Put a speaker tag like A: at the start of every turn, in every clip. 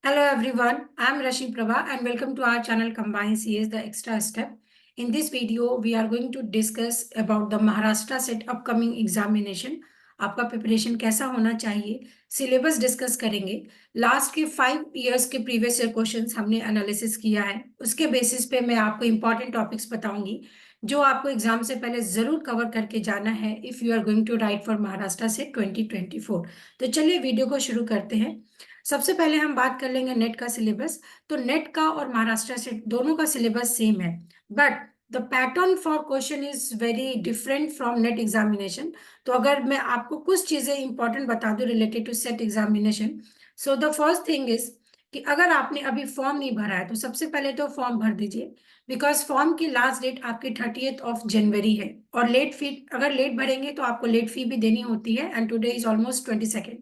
A: Hello everyone, I am Rashmi Prabha and welcome to our channel Combine CS The Extra Step. In this video, we are going to discuss about the Maharashtra set upcoming examination. आपका preparation कैसा होना चाहिए, syllabus discuss करेंगे। Last के 5 years के previous year questions हमने analysis किया है, उसके बेसिस पे मैं आपको इंपॉर्टेंट टॉपिक्स बताऊंगी जो आपको एग्जाम से पहले जरूर कवर करके जाना है if you are going to write for Maharashtra से 2024। तो चलिए वीडियो को शुरू करते हैं। सबसे पहले हम बात कर लेंगे नेट का सिलेबस। तो नेट का और महाराष्ट्र से दोनों का सिलेबस सेम है, but the pattern for question is very different from NET examination. तो अगर मैं आपको कुछ चीजें इंपॉर्टेंट बता दूं related to SET examination, so the first thing is कि अगर आपने अभी फॉर्म नहीं भरा है तो सबसे पहले तो फॉर्म भर दीजिए, बिकॉज फॉर्म की लास्ट डेट आपकी 30th ऑफ जनवरी है। और लेट फी, अगर लेट भरेंगे तो आपको लेट फी भी देनी होती है, एंड टुडे इज ऑलमोस्ट 22।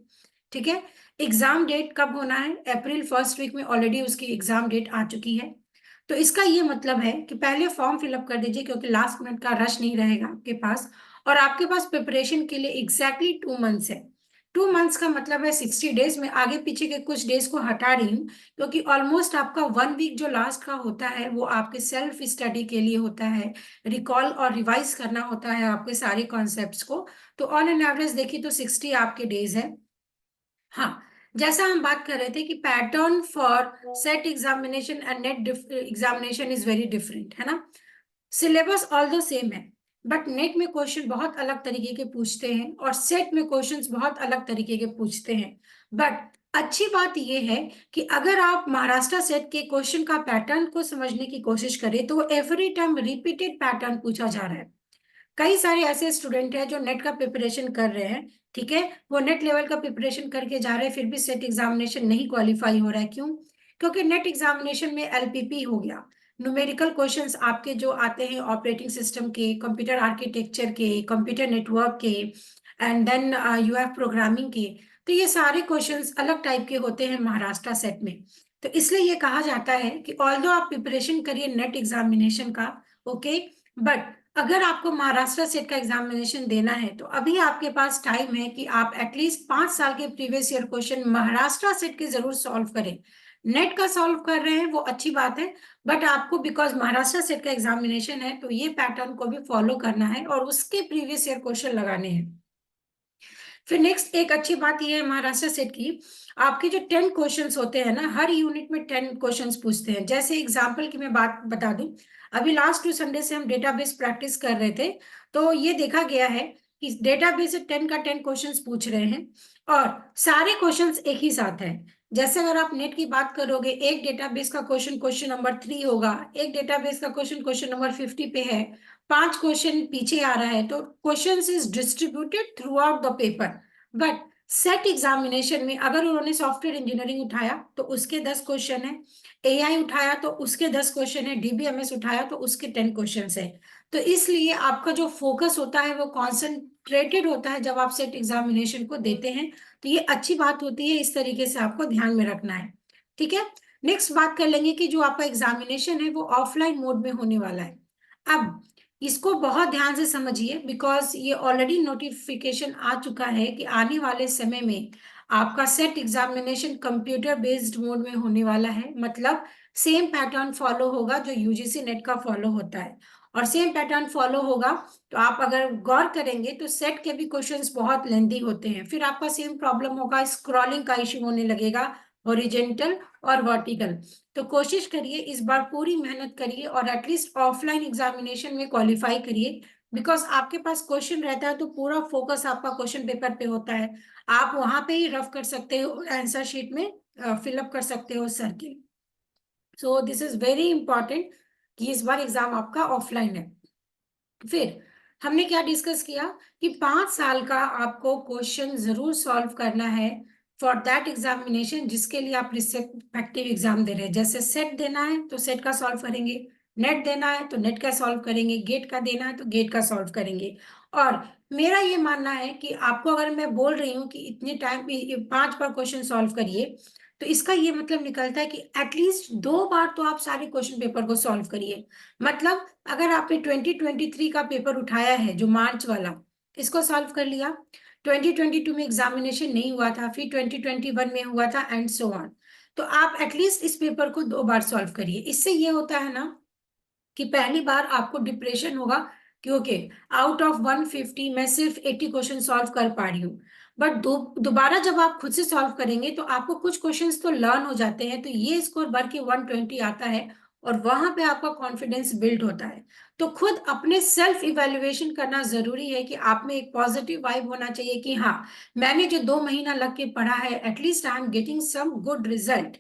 A: ठीक है। एग्जाम डेट कब होना है? अप्रैल फर्स्ट वीक में ऑलरेडी उसकी एग्जाम डेट आ चुकी है। तो इसका ये मतलब है कि पहले फॉर्म फिलअप कर दीजिए, क्योंकि लास्ट मिनट का रश नहीं रहेगा आपके पास। और आपके पास प्रिपरेशन के लिए एग्जैक्टली 2 मंथ्स है। 2 मंथ्स का मतलब है 60 डेज में आगे पीछे के कुछ डेज को हटा रही हूँ, क्योंकि ऑलमोस्ट आपका 1 वीक जो लास्ट का होता है वो आपके सेल्फ स्टडी के लिए होता है, रिकॉल और रिवाइज करना होता है आपके सारे कॉन्सेप्ट्स को। तो ऑन एन एवरेज देखिए तो 60 आपके डेज है। हाँ, जैसा हम बात कर रहे थे कि pattern for set examination and net examination is very different, है ना। सिलेबस ऑल द सेम है, बट नेट में क्वेश्चन बहुत अलग तरीके के पूछते हैं और सेट में क्वेश्चंस बहुत अलग तरीके के पूछते हैं। बट अच्छी बात यह है कि अगर आप महाराष्ट्र सेट के क्वेश्चन का पैटर्न को समझने की कोशिश करें तो एवरी टाइम रिपीटेड पैटर्न पूछा जा रहा है। कई सारे ऐसे स्टूडेंट हैं जो नेट का प्रिपरेशन कर रहे हैं, ठीक है, वो नेट लेवल का प्रिपरेशन करके जा रहे हैं, फिर भी सेट एग्जामिनेशन नहीं क्वालिफाई हो रहा है। क्यों? क्योंकि नेट एग्जामिनेशन में एलपीपी हो गया, न्यूमेरिकल क्वेश्चंस आपके जो आते हैं ऑपरेटिंग सिस्टम के, कंप्यूटर आर्किटेक्चर के, कंप्यूटर नेटवर्क के, and then you have programming के। तो ये सारे क्वेश्चंस अलग टाइप के होते हैं महाराष्ट्र सेट में। तो इसलिए ये कहा जाता है कि ऑल्दो आप प्रिपरेशन करिए नेट एग्जामिनेशन का, ओके, बट अगर आपको महाराष्ट्र सेट का एग्जामिनेशन देना है तो अभी आपके पास टाइम है कि आप एटलीस्ट 5 साल के previous year question Maharashtra set के जरूर सॉल्व करें। नेट का सॉल्व कर रहे हैं वो अच्छी बात है, बट आपको बिकॉज महाराष्ट्र सेट का एग्जामिनेशन है तो ये पैटर्न को भी फॉलो करना है और उसके प्रीवियस ईयर क्वेश्चन लगाने हैं। फिर नेक्स्ट एक अच्छी बात यह है महाराष्ट्र सेट की, आपके जो 10 क्वेश्चंस होते हैं ना, हर यूनिट में 10 क्वेश्चंस पूछते हैं। जैसे एग्जांपल की मैं बात बता दूं, अभी लास्ट 2 संडे से हम डेटाबेस प्रैक्टिस कर रहे थे, तो ये देखा गया है कि डेटाबेस से 10 का 10 क्वेश्चंस पूछ रहे हैं और सारे क्वेश्चंस एक ही साथ है। जैसे अगर आप नेट की बात करोगे, एक डेटाबेस का क्वेश्चन क्वेश्चन नंबर 3 होगा, एक डेटाबेस का क्वेश्चन क्वेश्चन नंबर 50 पे है, 5 क्वेश्चन पीछे आ रहा है, तो questions is distributed through out the paper. But set examination में अगर उन्होंने सॉफ्टवेयर इंजीनियरिंग उठाया तो उसके 10 क्वेश्चन है, एआई उठाया तो उसके 10 क्वेश्चन है, डीबीएमएस उठाया तो उसके 10 क्वेश्चन है। तो इसलिए आपका जो फोकस होता है वो कॉन्सेंट्रेटेड होता है जब आप सेट एग्जामिनेशन को देते हैं। तो ये अच्छी बात होती है, इस तरीके से आपको ध्यान में रखना है। ठीक है। नेक्स्ट बात कर लेंगे कि जो आपका एग्जामिनेशन है वो ऑफलाइन मोड में होने वाला है। अब इसको बहुत ध्यान से समझिए, बिकॉज ये ऑलरेडी नोटिफिकेशन आ चुका है कि आने वाले समय में आपका set examination computer based mode में होने वाला है। मतलब सेम पैटर्न फॉलो होगा जो यूजीसी नेट का फॉलो होता है, और सेम पैटर्न फॉलो होगा। तो आप अगर गौर करेंगे तो सेट के भी क्वेश्चंस बहुत लेंदी होते हैं, फिर आपका सेम प्रॉब्लम होगा, स्क्रॉलिंग का इश्यू होने लगेगा, हॉरिजेंटल और वर्टिकल। तो कोशिश करिए इस बार पूरी मेहनत करिए और एटलीस्ट ऑफलाइन एग्जामिनेशन में क्वालिफाई करिए, बिकॉज आपके पास क्वेश्चन रहता है तो पूरा फोकस आपका क्वेश्चन पेपर पे होता है। आप वहां पे ही रफ कर सकते हो, आंसर शीट में फिलअप कर सकते हो circle. So this is very important कि इस बार एग्जाम आपका ऑफलाइन है। फिर हमने क्या डिस्कस किया कि 5 साल का आपको क्वेश्चन जरूर सॉल्व करना है फॉर दैट एग्जामिनेशन जिसके लिए आप रिस्पेक्टिव एग्जाम दे रहे हैं। जैसे सेट देना है तो सेट का सॉल्व करेंगे, नेट देना है तो नेट का सॉल्व करेंगे, गेट का देना है तो गेट का सॉल्व करेंगे। और मेरा ये मानना है कि आपको अगर मैं बोल रही हूँ कि इतने टाइम 5 बार क्वेश्चन सॉल्व करिए, तो इसका ये मतलब निकलता है कि एटलीस्ट 2 बार तो आप सारे क्वेश्चन पेपर को सॉल्व करिए। मतलब अगर आपने 2023 का पेपर उठाया है जो मार्च वाला, इसको सॉल्व कर लिया, 2022 में एग्जामिनेशन नहीं हुआ था, फिर 2021 में हुआ था, एंड सो ऑन। तो आप एटलीस्ट इस पेपर को 2 बार सॉल्व करिए। इससे ये होता है ना कि पहली बार आपको डिप्रेशन होगा कि ओके, आउट ऑफ 150 मैं सिर्फ 80 क्वेश्चन सॉल्व कर पा रही हूँ। बट दोबारा जब आप खुद से सॉल्व करेंगे तो आपको कुछ क्वेश्चंस तो लर्न हो जाते हैं, तो ये स्कोर बढ़ के 120 आता है और वहां पे आपका कॉन्फिडेंस बिल्ड होता है। तो खुद अपने सेल्फ इवेल्युएशन करना जरूरी है कि आप में एक पॉजिटिव वाइब होना चाहिए कि हाँ, मैंने जो 2 महीना लग के पढ़ा है, at least I am getting some good result.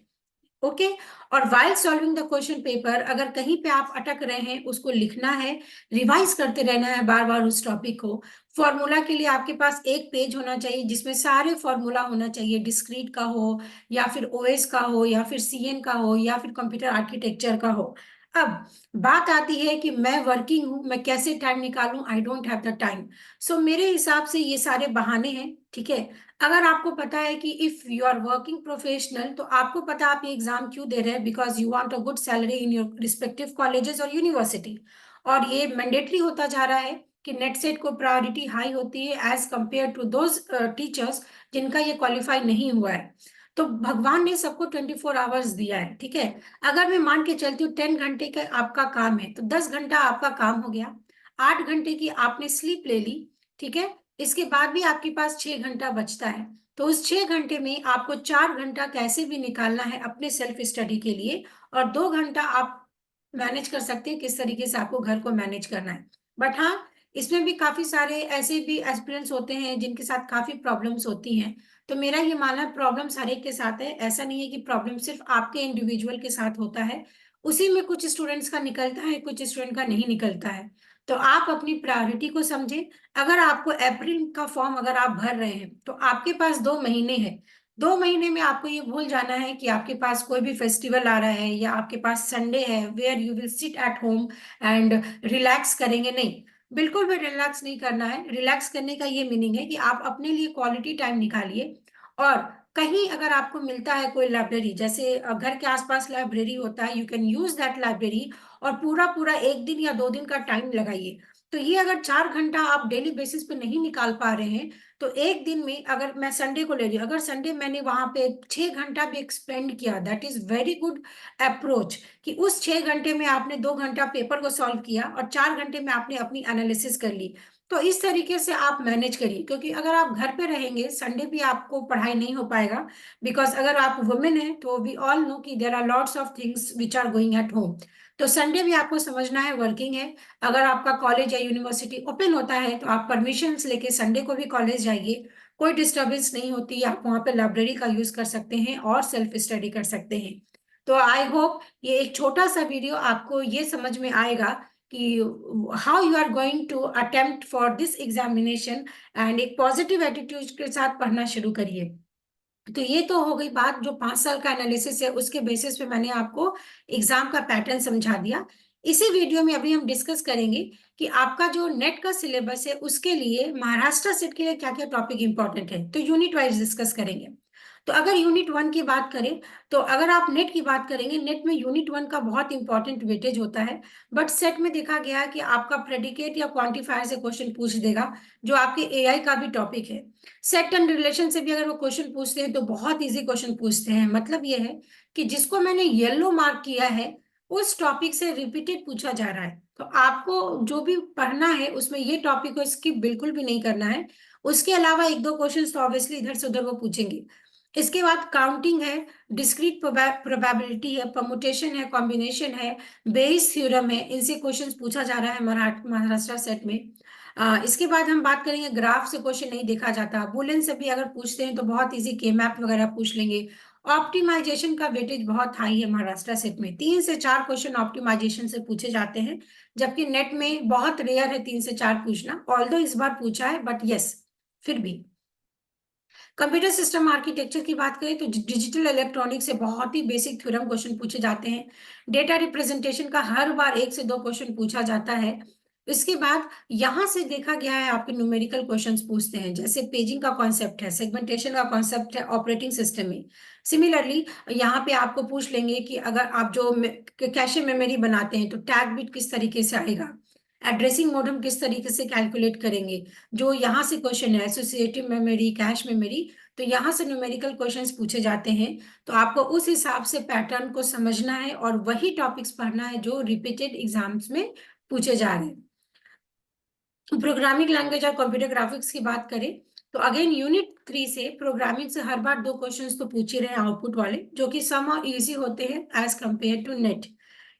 A: Okay. और while solving the question paper, अगर कहीं पे आप अटक रहे हैं, उसको लिखना है, रिवाइज करते रहना है बार बार उस टॉपिक को। फॉर्मूला के लिए आपके पास एक पेज होना चाहिए जिसमें सारे फॉर्मूला होना चाहिए, डिस्क्रीट का हो या फिर ओएस का हो या फिर सीएन का हो या फिर कंप्यूटर आर्किटेक्चर का हो। अब बात आती है कि मैं वर्किंग हूं, मैं कैसे टाइम निकालूं, I don't have the time. So मेरे हिसाब से ये सारे बहाने हैं, ठीक है। अगर आपको पता है कि if you are working professional, तो आपको पता है आप ये एग्जाम क्यों दे रहे हैं, because you want a good salary in your respective colleges और यूनिवर्सिटी। और ये मैंडेटरी होता जा रहा है कि नेट सेट को प्रायोरिटी हाई होती है as compare to those teachers जिनका ये क्वालिफाई नहीं हुआ है। तो भगवान ने सबको 24 आवर्स दिया है, ठीक है। अगर मैं मान के चलती हूँ 10 घंटे का आपका काम है, तो 10 घंटा आपका काम हो गया, 8 घंटे की आपने स्लीप ले ली, ठीक है। इसके बाद भी आपके पास 6 घंटा बचता है। तो उस 6 घंटे में आपको 4 घंटा कैसे भी निकालना है अपने सेल्फ स्टडी के लिए, और 2 घंटा आप मैनेज कर सकते हैं किस तरीके से आपको घर को मैनेज करना है। बट हाँ, इसमें भी काफी सारे ऐसे भी एस्पिरेंट्स होते हैं जिनके साथ काफी प्रॉब्लम्स होती हैं। तो मेरा ये मानना है प्रॉब्लम्स हर एक के साथ है, ऐसा नहीं है कि प्रॉब्लम सिर्फ आपके इंडिविजुअल के साथ होता है। उसी में कुछ स्टूडेंट्स का निकलता है, कुछ स्टूडेंट का नहीं निकलता है। तो आप अपनी प्रायोरिटी को समझें। अगर आपको अप्रैल का फॉर्म अगर आप भर रहे हैं, तो आपके पास 2 महीने हैं। 2 महीने में आपको ये भूल जाना है कि आपके पास कोई भी फेस्टिवल आ रहा है या आपके पास संडे है where you will sit at home and relax करेंगे, नहीं। बिल्कुल भी रिलैक्स नहीं करना है। रिलैक्स करने का ये मीनिंग है कि आप अपने लिए क्वालिटी टाइम निकालिए। और कहीं अगर आपको मिलता है कोई लाइब्रेरी, जैसे घर के आसपास लाइब्रेरी होता है, you can use that library, और पूरा पूरा 1 दिन या 2 दिन का टाइम लगाइए। तो ये अगर 4 घंटा आप डेली बेसिस पे नहीं निकाल पा रहे हैं, तो एक दिन में अगर मैं संडे को ले रही हूँ, अगर संडे मैंने वहां पे 6 घंटा भी एक्सपेंड किया, that is very good approach. कि उस 6 घंटे में आपने 2 घंटा पेपर को सॉल्व किया और 4 घंटे में आपने अपनी एनालिसिस कर ली। तो इस तरीके से आप मैनेज करिए, क्योंकि अगर आप घर पे रहेंगे संडे भी आपको पढ़ाई नहीं हो पाएगा। बिकॉज अगर आप वुमेन हैं तो वी ऑल नो कि there are lots of things which are going at home. तो संडे भी आपको समझना है वर्किंग है। अगर आपका कॉलेज या यूनिवर्सिटी ओपन होता है तो आप परमिशन लेके संडे को भी कॉलेज जाइए, कोई डिस्टर्बेंस नहीं होती, आप वहां पे लाइब्रेरी का यूज कर सकते हैं और सेल्फ स्टडी कर सकते हैं। तो आई होप ये एक छोटा सा वीडियो आपको ये समझ में आएगा कि how you are going to attempt for this examination, and एक पॉजिटिव एटीट्यूड के साथ पढ़ना शुरू करिए। तो ये तो हो गई बात, जो 5 साल का एनालिसिस है उसके बेसिस पे मैंने आपको एग्जाम का पैटर्न समझा दिया। इसी वीडियो में अभी हम डिस्कस करेंगे कि आपका जो नेट का सिलेबस है उसके लिए महाराष्ट्र सेट के लिए क्या क्या टॉपिक इंपॉर्टेंट है, तो यूनिट वाइज डिस्कस करेंगे। तो अगर यूनिट 1 की बात करें, तो अगर आप नेट की बात करेंगे, नेट में यूनिट 1 का बहुत इंपॉर्टेंट वेटेज होता है। बट सेट में देखा गया कि आपका प्रेडिकेट या क्वांटिफायर से क्वेश्चन पूछ देगा, जो आपके एआई का भी टॉपिक है। सेट एंड रिलेशन से भी अगर वो क्वेश्चन पूछते हैं तो बहुत इजी क्वेश्चन पूछते हैं। मतलब ये है कि जिसको मैंने येलो मार्क किया है उस टॉपिक से रिपीटेड पूछा जा रहा है, तो आपको जो भी पढ़ना है उसमें ये टॉपिक को स्किप बिल्कुल भी नहीं करना है। उसके अलावा एक दो क्वेश्चन तो ऑब्वियसली इधर से उधर वो पूछेंगे। इसके बाद काउंटिंग है, डिस्क्रीट प्रोबेबिलिटी है, परमुटेशन है, कॉम्बिनेशन है, बेयस थ्योरम है, इनसे क्वेश्चंस पूछा जा रहा है महाराष्ट्र सेट में। इसके बाद हम बात करेंगे, ग्राफ से क्वेश्चन नहीं देखा जाता, बुलियन से भी अगर पूछते हैं तो बहुत इजी के मैप वगैरह पूछ लेंगे। ऑप्टिमाइजेशन का वेटेज बहुत हाई है महाराष्ट्र सेट में, 3 से 4 क्वेश्चन ऑप्टिमाइजेशन से पूछे जाते हैं। जबकि नेट में बहुत रेयर है 3 से 4 पूछना, ऑल्दो इस बार पूछा है बट यस, फिर भी। कंप्यूटर सिस्टम आर्किटेक्चर की बात करें तो डिजिटल इलेक्ट्रॉनिक्स से बहुत ही बेसिक थ्योरम क्वेश्चन पूछे जाते हैं। डेटा रिप्रेजेंटेशन का हर बार 1 से 2 क्वेश्चन पूछा जाता है। इसके बाद यहां से देखा गया है आपके न्यूमेरिकल क्वेश्चंस पूछते हैं, जैसे पेजिंग का कॉन्सेप्ट है, सेगमेंटेशन का कॉन्सेप्ट है ऑपरेटिंग सिस्टम में। सिमिलरली यहाँ पे आपको पूछ लेंगे कि अगर आप जो कैशे मेमोरी बनाते हैं तो टैग बिट किस तरीके से आएगा, एड्रेसिंग मोड हम किस तरीके से कैलकुलेट करेंगे। जो यहाँ से क्वेश्चन है एसोसिएटिव मेमोरी, कैश मेमोरी, तो यहाँ से न्यूमेरिकल क्वेश्चंस पूछे जाते हैं। तो आपको उस हिसाब से पैटर्न को समझना है और वही टॉपिक्स पढ़ना है जो रिपीटेड एग्जाम्स में पूछे जा रहे हैं। प्रोग्रामिंग लैंग्वेज और कंप्यूटर ग्राफिक्स की बात करें तो अगेन यूनिट 3 से प्रोग्रामिंग से हर बार 2 क्वेश्चंस तो पूछ ही रहे हैं आउटपुट वाले, जो कि सम इजी होते हैं एज कंपेयर टू नेट।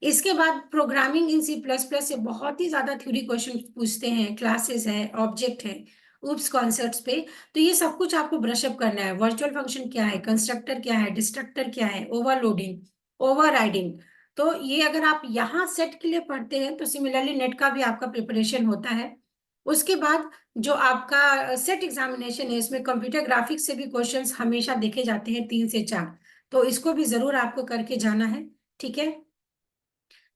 A: इसके बाद प्रोग्रामिंग इन C++ से बहुत ही ज्यादा थ्योरी क्वेश्चन पूछते हैं, क्लासेस है, ऑब्जेक्ट है, उप्स कॉन्सेप्ट्स पे। तो ये सब कुछ आपको ब्रशअप करना है। वर्चुअल फंक्शन क्या है, कंस्ट्रक्टर क्या है, डिस्ट्रक्टर क्या है, ओवरलोडिंग, ओवरराइडिंग। तो ये अगर आप यहाँ सेट के लिए पढ़ते हैं तो सिमिलरली नेट का भी आपका प्रिपरेशन होता है। उसके बाद जो आपका सेट एग्जामिनेशन है इसमें कंप्यूटर ग्राफिक्स से भी क्वेश्चंस हमेशा देखे जाते हैं 3 से 4, तो इसको भी जरूर आपको करके जाना है। ठीक है।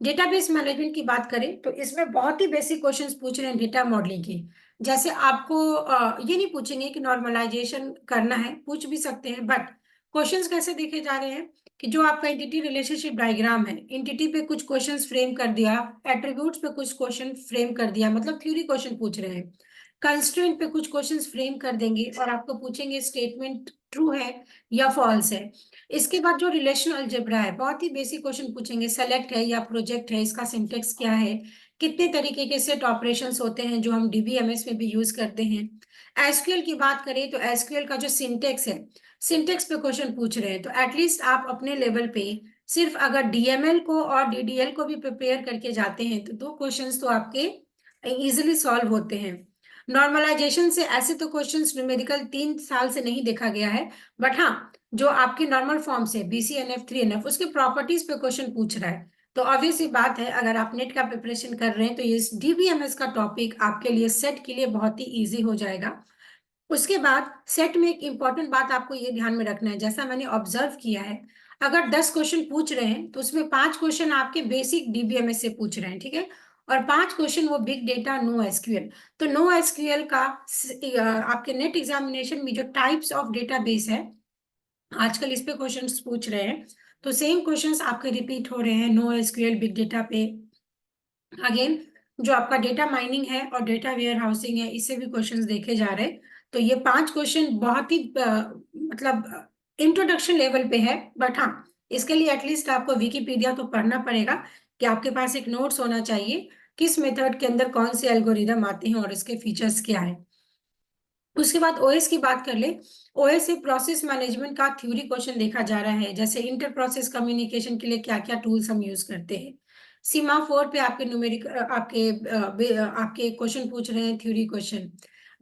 A: डेटाबेस मैनेजमेंट की बात करें तो इसमें बहुत ही बेसिक क्वेश्चंस पूछ रहे हैं डेटा मॉडलिंग की। जैसे आपको ये नहीं पूछेंगे कि नॉर्मलाइजेशन करना है, पूछ भी सकते हैं, बट क्वेश्चंस कैसे देखे जा रहे हैं कि जो आपका एंटिटी रिलेशनशिप डायग्राम है, एंटिटी पे कुछ क्वेश्चंस फ्रेम कर दिया, एट्रीब्यूट्स पे कुछ क्वेश्चन फ्रेम कर दिया, मतलब थ्योरी क्वेश्चन पूछ रहे हैं। कंस्ट्रेंट पे कुछ क्वेश्चंस फ्रेम कर देंगे और आपको पूछेंगे स्टेटमेंट ट्रू है या फॉल्स है। इसके बाद जो रिलेशनल अलजेब्रा है, बहुत ही बेसिक क्वेश्चन पूछेंगे, सेलेक्ट है या प्रोजेक्ट है, इसका सिंटेक्स क्या है, कितने तरीके के सेट ऑपरेशंस होते हैं जो हम डीबीएमएस में भी यूज करते हैं। एसक्यूएल की बात करें तो एसक्यूएल का जो सिंटेक्स है, सिंटेक्स पे क्वेश्चन पूछ रहे हैं। तो एटलीस्ट आप अपने लेवल पे सिर्फ अगर डीएमएल को और डीडीएल को भी प्रिपेयर करके जाते हैं तो 2 क्वेश्चंस तो आपके इजीली सॉल्व होते हैं। नॉर्मलाइजेशन से ऐसे तो क्वेश्चंस न्यूमेरिकल 3 साल से नहीं देखा गया है, बट हाँ जो आपकी नॉर्मल फॉर्म से BCNF 3NF उसके प्रॉपर्टीज पे क्वेश्चन पूछ रहा है। तो ऑब्वियस ही बात है अगर आप नेट का प्रिपरेशन कर रहे हैं तो ये डीबीएमएस का टॉपिक आपके लिए सेट के लिए बहुत ही इजी हो जाएगा। उसके बाद सेट में एक इंपॉर्टेंट बात आपको ये ध्यान में रखना है, जैसा मैंने ऑब्जर्व किया है, अगर 10 क्वेश्चन पूछ रहे हैं तो उसमें 5 क्वेश्चन आपके बेसिक डीबीएमएस से पूछ रहे हैं, ठीक है, और 5 क्वेश्चन वो बिग डेटा नो एसक्यूएल। तो नो एसक्यूएल का आपके नेट एग्जामिनेशन में जो टाइप्स ऑफ डेटाबेस है आजकल इस पे क्वेश्चंस पूछ रहे हैं, तो सेम क्वेश्चंस आपके रिपीट हो रहे हैं नो एसक्यूएल बिग डेटा पे। अगेन जो आपका डेटा माइनिंग है और डेटा वेयर हाउसिंग है, इससे भी क्वेश्चंस देखे जा रहे हैं। तो ये 5 क्वेश्चन बहुत ही मतलब इंट्रोडक्शन लेवल पे है, बट हाँ इसके लिए एटलीस्ट आपको विकिपीडिया तो पढ़ना पड़ेगा कि आपके पास एक नोट्स होना चाहिए किस मेथड के अंदर कौन से एल्गोरिदम आते हैं और इसके फीचर्स क्या है। उसके बाद ओएस की बात कर ले। ओएस से प्रोसेस मैनेजमेंट का थ्योरी क्वेश्चन देखा जा रहा है, जैसे इंटर प्रोसेस कम्युनिकेशन के लिए क्या क्या टूल्स हम यूज करते हैं। सीमा 4 पे आपके न्यूमेरिक आपके क्वेश्चन पूछ रहे हैं थ्योरी क्वेश्चन।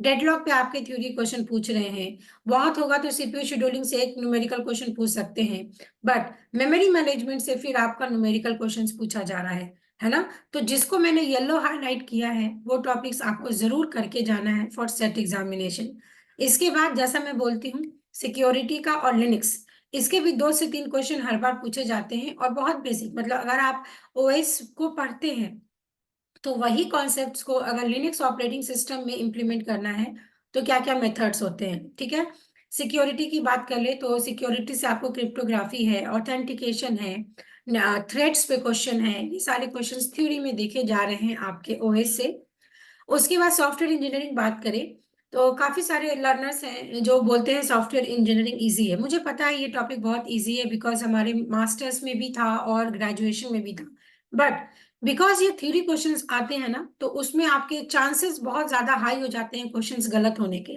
A: डेडलॉक पे आपके थ्योरी क्वेश्चन पूछ रहे हैं। बहुत होगा तो सीपीयू शेड्यूलिंग से एक न्यूमेरिकल क्वेश्चन पूछ सकते हैं, बट मेमोरी मैनेजमेंट से फिर आपका न्यूमेरिकल क्वेश्चन पूछा जा रहा है ना। तो जिसको मैंने येलो हाईलाइट किया है वो टॉपिक्स आपको जरूर करके जाना है फॉर सेट एग्जामिनेशन। इसके बाद जैसा मैं बोलती हूँ सिक्योरिटी का और लिनक्स, इसके भी 2 से 3 क्वेश्चन हर बार पूछे जाते हैं और बहुत बेसिक, मतलब अगर आप ओएस को पढ़ते हैं तो वही कॉन्सेप्ट्स को अगर लिनक्स ऑपरेटिंग सिस्टम में इंप्लीमेंट करना है तो क्या क्या मेथड्स होते हैं। ठीक है। सिक्योरिटी की बात कर ले तो सिक्योरिटी से आपको क्रिप्टोग्राफी है, ऑथेंटिकेशन है, थ्रेड्स पे क्वेश्चन है, ये सारे क्वेश्चंस थ्योरी में देखे जा रहे हैं आपके ओएस से। उसके बाद सॉफ्टवेयर इंजीनियरिंग बात करें तो काफी सारे लर्नर्स हैं जो बोलते हैं सॉफ्टवेयर इंजीनियरिंग इजी है। मुझे पता है ये टॉपिक बहुत इजी है बिकॉज हमारे मास्टर्स में भी था और ग्रेजुएशन में भी था, बट बिकॉज ये थ्योरी क्वेश्चंस आते हैं ना तो उसमें आपके चांसेस बहुत ज्यादा हाई हो जाते हैं क्वेश्चंस गलत होने के।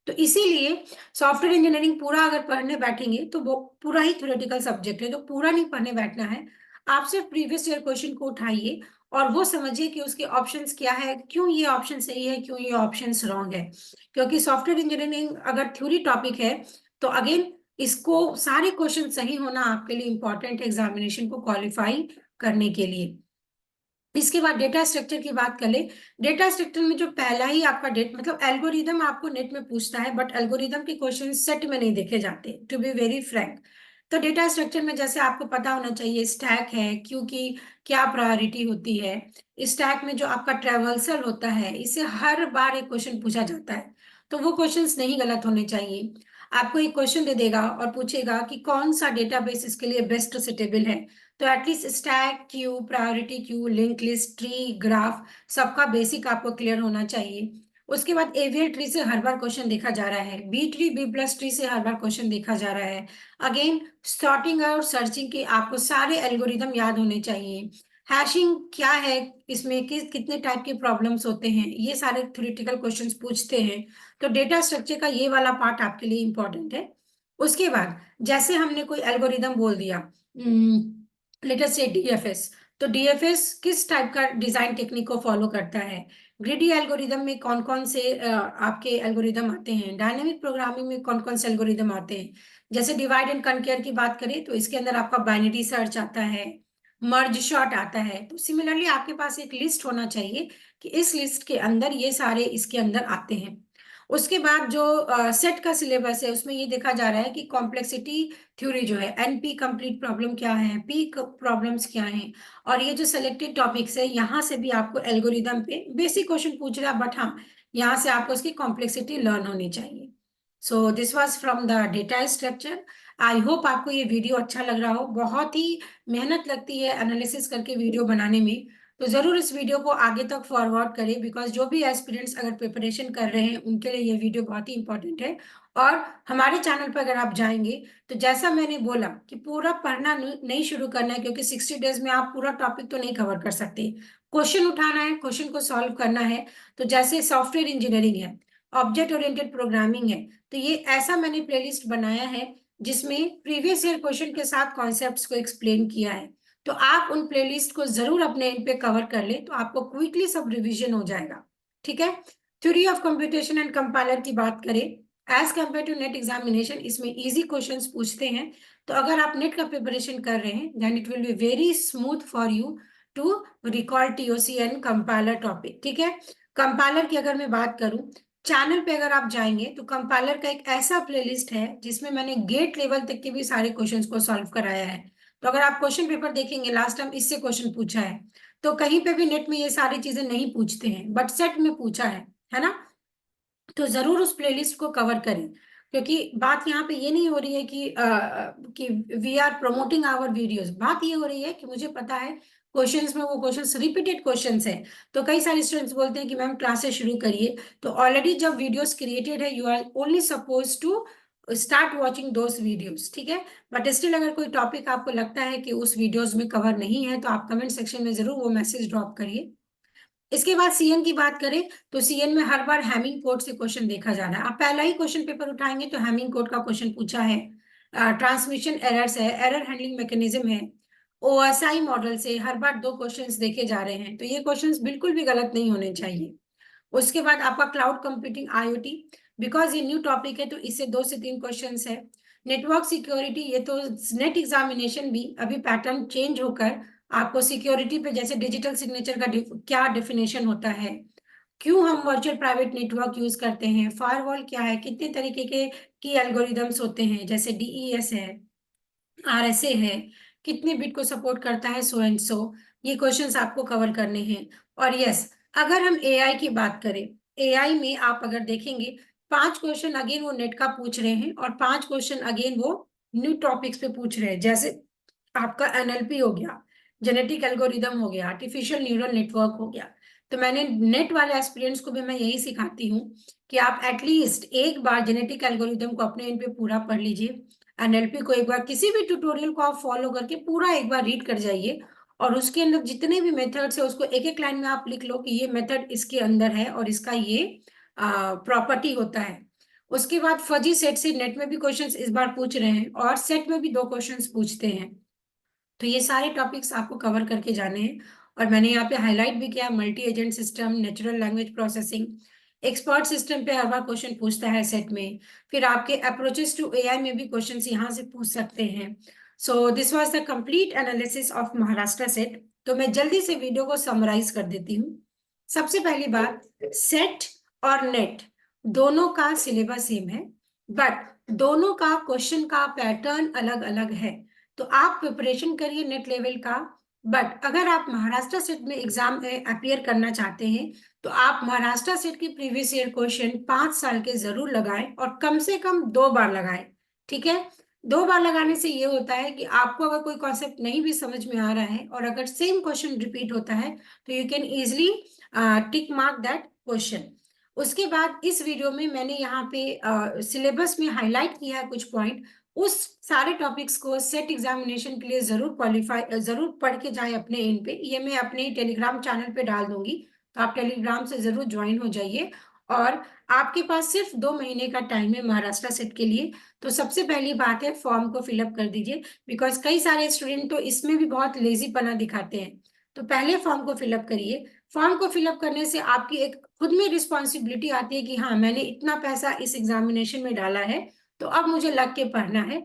A: तो इसीलिए सॉफ्टवेयर इंजीनियरिंग पूरा अगर पढ़ने बैठेंगे तो वो पूरा ही थ्योरेटिकल सब्जेक्ट है, तो पूरा नहीं पढ़ने बैठना है। आप सिर्फ प्रीवियस ईयर क्वेश्चन को उठाइए और वो समझिए कि उसके ऑप्शंस क्या है, क्यों ये ऑप्शन सही है, क्यों ये ऑप्शंस रॉन्ग है। क्योंकि सॉफ्टवेयर इंजीनियरिंग अगर थ्योरी टॉपिक है तो अगेन इसको सारे क्वेश्चन सही होना आपके लिए इंपॉर्टेंट है एग्जामिनेशन को क्वालिफाई करने के लिए। इसके बाद डेटा स्ट्रक्चर की बात कर ले। डेटा स्ट्रक्चर में जो पहला ही आपका डेट मतलब एल्गोरिदम आपको नेट में पूछता है, बट एल्गोरिदम के क्वेश्चन सेट में नहीं देखे जाते, टू बी वेरी फ्रैंक। तो डेटा स्ट्रक्चर में जैसे आपको पता होना चाहिए स्टैक है, क्योंकि क्या प्रायोरिटी होती है। स्टैक में जो आपका ट्रेवर्सल होता है इससे हर बार एक क्वेश्चन पूछा जाता है, तो वो क्वेश्चंस नहीं गलत होने चाहिए। आपको एक क्वेश्चन दे देगा और पूछेगा कि कौन सा डेटाबेस इसके लिए बेस्ट सुटेबल है। तो at least stack queue, priority queue, link list, tree, graph, सबका बेसिक आपको क्लियर होना चाहिए। उसके बाद एवियर ट्री से हर बार क्वेश्चन देखा जा रहा है, B tree B plus tree से हर बार क्वेश्चन देखा जा रहा है। अगेन सॉर्टिंग और सर्चिंग के आपको सारे एल्गोरिदम याद होने चाहिए। हैशिंग क्या है, इसमें कितने टाइप के प्रॉब्लम्स होते हैं, ये सारे थ्योरेटिकल क्वेश्चंस पूछते हैं। तो डेटा स्ट्रक्चर का ये वाला पार्ट आपके लिए इंपॉर्टेंट है। उसके बाद जैसे हमने कोई एल्गोरिदम बोल दिया, लेट अस से डीएफएस, तो डीएफएस किस टाइप का डिजाइन टेक्निक को फॉलो करता है, ग्रिडी एल्गोरिदम में कौन कौन से आपके एल्गोरिदम आते हैं, डायनेमिक प्रोग्रामिंग में कौन कौन से एल्गोरिदम आते हैं। जैसे डिवाइड एंड कनकेयर की बात करें तो इसके अंदर आपका बाइनरी सर्च आता है, मर्ज शॉर्ट आता है। तो सिमिलरली आपके पास एक लिस्ट होना चाहिए कि इस लिस्ट के अंदर ये सारे इसके अंदर आते हैं। उसके बाद जो सेट का सिलेबस है उसमें ये देखा जा रहा है कि कॉम्प्लेक्सिटी थ्योरी जो है, एनपी कंप्लीट प्रॉब्लम क्या है, पी प्रॉब्लम्स क्या हैं, और ये जो सिलेक्टेड टॉपिक्स है यहाँ से भी आपको एल्गोरिदम पे बेसिक क्वेश्चन पूछ रहा है, बट हाँ यहाँ से आपको उसकी कॉम्प्लेक्सिटी लर्न होनी चाहिए। So this was from the data structure. I hope आपको ये वीडियो अच्छा लग रहा हो। बहुत ही मेहनत लगती है एनालिसिस करके वीडियो बनाने में, तो जरूर इस वीडियो को आगे तक फॉरवर्ड करें, बिकॉज जो भी एस्पिरेंट्स अगर प्रिपरेशन कर रहे हैं उनके लिए ये वीडियो बहुत ही इंपॉर्टेंट है। और हमारे चैनल पर अगर आप जाएंगे तो जैसा मैंने बोला कि पूरा पढ़ना नहीं शुरू करना है, क्योंकि 60 डेज में आप पूरा टॉपिक तो नहीं कवर कर सकते। क्वेश्चन उठाना है, क्वेश्चन को सॉल्व करना है। तो जैसे सॉफ्टवेयर इंजीनियरिंग है, ऑब्जेक्ट ओरिएंटेड प्रोग्रामिंग है, तो ये ऐसा मैंने प्लेलिस्ट बनाया है जिसमें प्रीवियस ईयर क्वेश्चन के साथ कॉन्सेप्ट्स को एक्सप्लेन किया है। तो आप उन प्लेलिस्ट को जरूर अपने इन पे कवर कर ले, तो आपको क्विकली सब रिवीजन हो जाएगा। ठीक है। Theory of computation and compiler की बात करें, as compare to NET examination इसमें इजी क्वेश्चंस पूछते हैं। तो अगर आप नेट का प्रिपरेशन कर रहे हैं then it will be very smooth for you to recall TOC and compiler topic. ठीक है। कंपाइलर की अगर मैं बात करूं, चैनल पे अगर आप जाएंगे तो कंपाइलर का एक ऐसा प्लेलिस्ट है जिसमें मैंने गेट लेवल तक के भी सारे क्वेश्चंस को सॉल्व कराया है। तो अगर आप क्वेश्चन पेपर देखेंगे, लास्ट टाइम इससे क्वेश्चन पूछा है, तो कहीं पे भी नेट में ये सारी चीजें नहीं पूछते हैं, बट सेट में पूछा है ना। तो जरूर उस प्लेलिस्ट को कवर करें, क्योंकि बात यहाँ पे ये नहीं हो रही है कि we are promoting our videos. बात ये हो रही है कि मुझे पता है क्वेश्चंस में वो क्वेश्चंस रिपीटेड क्वेश्चंस है। तो कई सारे स्टूडेंट्स बोलते हैं कि मैम क्लासेस शुरू करिए, तो ऑलरेडी जब वीडियोस क्रिएटेड है you are only suppose to start watching those videos. ठीक है। बट स्टिल अगर कोई टॉपिक आपको लगता है कि उस वीडियोस में कवर नहीं है तो आप कमेंट सेक्शन में जरूर वो मैसेज ड्रॉप करिए। इसके बाद सीएन की बात करें तो सीएन में हर बार हैमिंग कोड से क्वेश्चन देखा जा रहा है। आप पहला ही क्वेश्चन पेपर उठाएंगे तो हैमिंग कोड का क्वेश्चन पूछा है, ट्रांसमिशन एरर्स है, एरर हैंडलिंग मैकेनिज्म है, ओएसआई मॉडल से हर बार दो क्वेश्चंस देखे जा रहे हैं। तो ये क्वेश्चंस बिल्कुल भी गलत नहीं होने चाहिए। उसके बाद आपका क्लाउड कंप्यूटिंग आईओटी, बिकॉज ये न्यू टॉपिक है तो इससे 2 से 3 क्वेश्चंस है। नेटवर्क सिक्योरिटी, ये तो नेट एग्जामिनेशन भी अभी पैटर्न चेंज होकर आपको सिक्योरिटी पे, जैसे डिजिटल सिग्नेचर का क्या डेफिनेशन होता है, क्यों हम वर्चुअल प्राइवेट नेटवर्क यूज करते हैं, फायरवॉल क्या है, कितने तरीके के की एल्गोरिदम्स होते हैं, जैसे डीईएस है, आरएसए है, कितने बिट को सपोर्ट करता है, सो एंड सो। ये क्वेश्चंस आपको कवर करने हैं। और यस, अगर हम एआई की बात करें, एआई में आप अगर देखेंगे 5 क्वेश्चन अगेन वो नेट का पूछ रहे हैं और 5 क्वेश्चन अगेन वो न्यू टॉपिक्स पे पूछ रहे हैं। जैसे आपका एनएलपी हो गया, जेनेटिक एल्गोरिदम हो गया, आर्टिफिशियल न्यूरल नेटवर्क हो गया। तो मैंने नेट वाले एस्पिरेंट्स को भी मैं यही सिखाती हूँ कि आप एटलीस्ट एक बार जेनेटिक एल्गोरिदम को अपने इन पे पूरा पढ़ लीजिए, एनएलपी को एक बार किसी भी ट्यूटोरियल को आप फॉलो करके पूरा एक बार रीड कर जाइए, और उसके अंदर जितने भी मेथड्स है उसको एक एक लाइन में आप लिख लो कि ये मेथड इसके अंदर है और इसका ये प्रॉपर्टी होता है। उसके बाद फजी सेट से नेट में भी क्वेश्चंस इस बार पूछ रहे हैं और सेट में भी 2 क्वेश्चंस पूछते हैं। तो ये सारे टॉपिक्स आपको कवर करके जाने हैं। और मैंने यहाँ पे हाईलाइट भी किया, multi agent system, natural language processing, expert system पे हर बार क्वेश्चन पूछता है सेट में। फिर आपके अप्रोचेस टू एआई में भी क्वेश्चन यहाँ से पूछ सकते हैं। So this was the complete analysis of Maharashtra set. तो मैं जल्दी से वीडियो को समराइज कर देती हूँ। सबसे पहली बात, सेट और नेट दोनों का सिलेबस सेम है, बट दोनों का क्वेश्चन का पैटर्न अलग अलग है। तो आप प्रिपरेशन करिए नेट लेवल का, बट अगर आप महाराष्ट्र सेट में एग्जाम में अपियर करना चाहते हैं तो आप महाराष्ट्र सेट के प्रीवियस ईयर क्वेश्चन 5 साल के जरूर लगाएं और कम से कम 2 बार लगाएं। ठीक है। 2 बार लगाने से ये होता है कि आपको अगर कोई कॉन्सेप्ट नहीं भी समझ में आ रहा है और अगर सेम क्वेश्चन रिपीट होता है तो you can easily tick mark that question. उसके बाद इस वीडियो में मैंने यहाँ पे सिलेबस में हाईलाइट किया है कुछ पॉइंट। उस सारे टॉपिक्स को सेट एग्जामिनेशन के लिए जरूर पढ़ के जाए अपने इन पे। ये मैं अपने टेलीग्राम चैनल पे डाल दूंगी, तो आप टेलीग्राम से जरूर ज्वाइन हो जाइए। और आपके पास सिर्फ 2 महीने का टाइम है महाराष्ट्र सेट के लिए। तो सबसे पहली बात है, फॉर्म को फिलअप कर दीजिए, बिकॉज कई सारे स्टूडेंट तो इसमें भी बहुत लेजीपना दिखाते हैं। तो पहले फॉर्म को फिलअप करिए। फॉर्म को फिलअप करने से आपकी एक खुद में रिस्पॉन्सिबिलिटी आती है कि हाँ, मैंने इतना पैसा इस एग्जामिनेशन में डाला है, तो अब मुझे लग के पढ़ना है।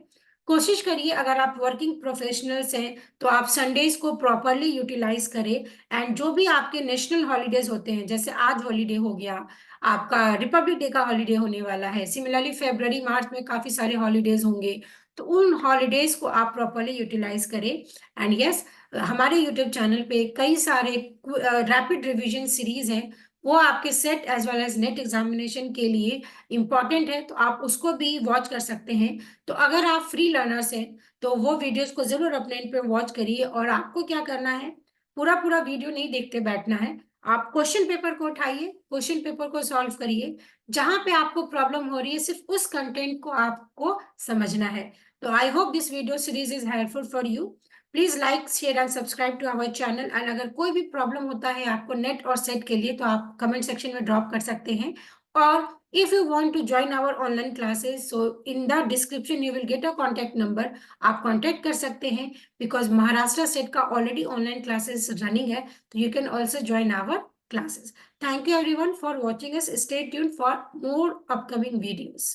A: कोशिश करिए, अगर आप वर्किंग प्रोफेशनल्स हैं तो आप संडेज को प्रॉपरली यूटिलाइज करें। एंड जो भी आपके नेशनल हॉलीडेज होते हैं, जैसे आज हॉलीडे हो गया, आपका रिपब्लिक डे का हॉलीडे होने वाला है, सिमिलरली फेब्रवरी मार्च में काफी सारे हॉलीडेज होंगे, तो उन हॉलीडेज को आप प्रॉपरली यूटिलाइज करें। एंड यस, हमारे यूट्यूब चैनल पे कई सारे रैपिड रिवीजन सीरीज हैं, वो आपके SET as well as NET examination के लिए इंपॉर्टेंट है, तो आप उसको भी वॉच कर सकते हैं। तो अगर आप फ्री लर्नर्स हैं तो वो वीडियोस को जरूर अपने इन पे वॉच करिए। और आपको क्या करना है, पूरा पूरा वीडियो नहीं देखते बैठना है। आप क्वेश्चन पेपर को उठाइए, क्वेश्चन पेपर को सॉल्व करिए। जहां पे आपको प्रॉब्लम हो रही है, सिर्फ उस कंटेंट को आपको समझना है। तो I hope this video series is helpful for you. Please like, share and subscribe to our channel. And अगर कोई भी प्रॉब्लम होता है आपको नेट और सेट के लिए, तो आप कमेंट सेक्शन में ड्रॉप कर सकते हैं। और if you want to join our online classes, so in the description you will get a contact number, आप contact कर सकते हैं। because महाराष्ट्र सेट का already online classes running है, तो you can also join our classes. Thank you everyone for watching us. Stay tuned for more upcoming videos.